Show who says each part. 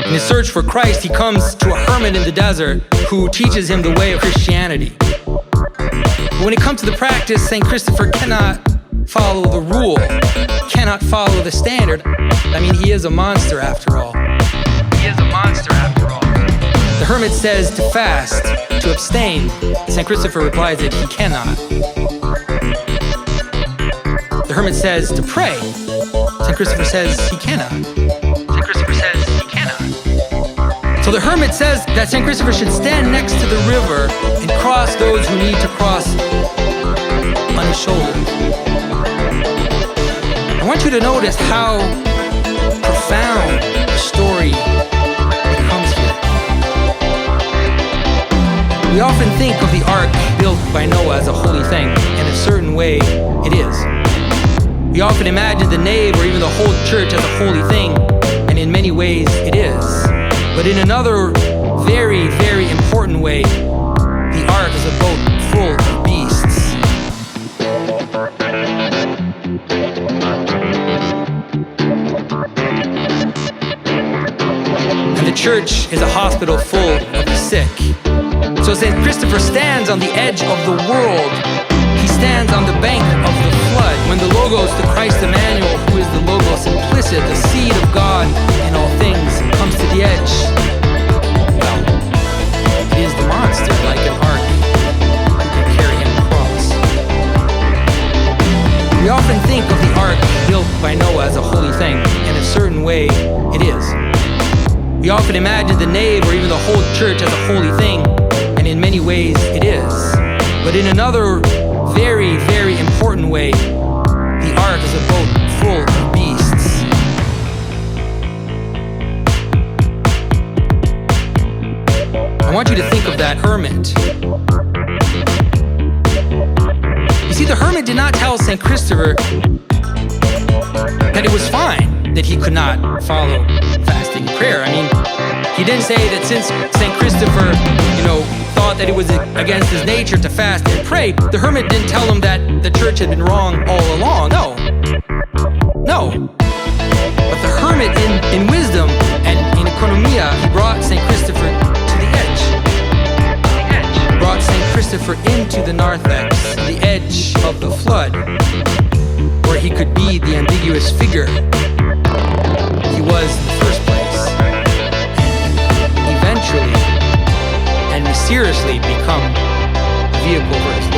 Speaker 1: In his search for Christ, he comes to a hermit in the desert who teaches him the way of Christianity. But when it comes to the practice, St. Christopher cannot follow the rule, cannot follow the standard. I mean, he is a monster after all. He is a monster after all. The hermit says to fast, to abstain. St. Christopher replies that he cannot. The hermit says to pray. St. Christopher says he cannot. St. Christopher says he cannot. So the hermit says that St. Christopher should stand next to the river and cross those who need to cross on his shoulders. I want you to notice how profound the story becomes here. We often think of the ark built by Noah as a holy thing. In a certain way, it is. We often imagine the nave or even the whole church as a holy thing, and in many ways it is. But in another very, very important way, the ark is a boat full of beasts. And the church is a hospital full of the sick. So St. Christopher stands on the edge of the world. He stands on the bank of the flood. When the Logos, the Christ Emmanuel, who is the Logos implicit, the seed of God in all things, comes to the edge, well, it is the monster like an ark who can carry him across. We often think of the ark built by Noah as a holy thing. In a certain way, it is. We often imagine the nave or even the whole church as a holy thing, and in many ways it is. But in another very, very important way, the ark is a boat full of beasts. I want you to think of that hermit. You see, the hermit did not tell St. Christopher that it was fine that he could not follow fasting and prayer. I mean, he didn't say that since St. Christopher, thought that it was against his nature to fast and pray, the hermit didn't tell him that the church had been wrong all along. No. But the hermit in wisdom and in economia, he brought St. Christopher to the edge. He brought St. Christopher into the narthex, the edge of the flood, where he could be the ambiguous figure he was in the first place, and eventually and mysteriously become a vehicle for his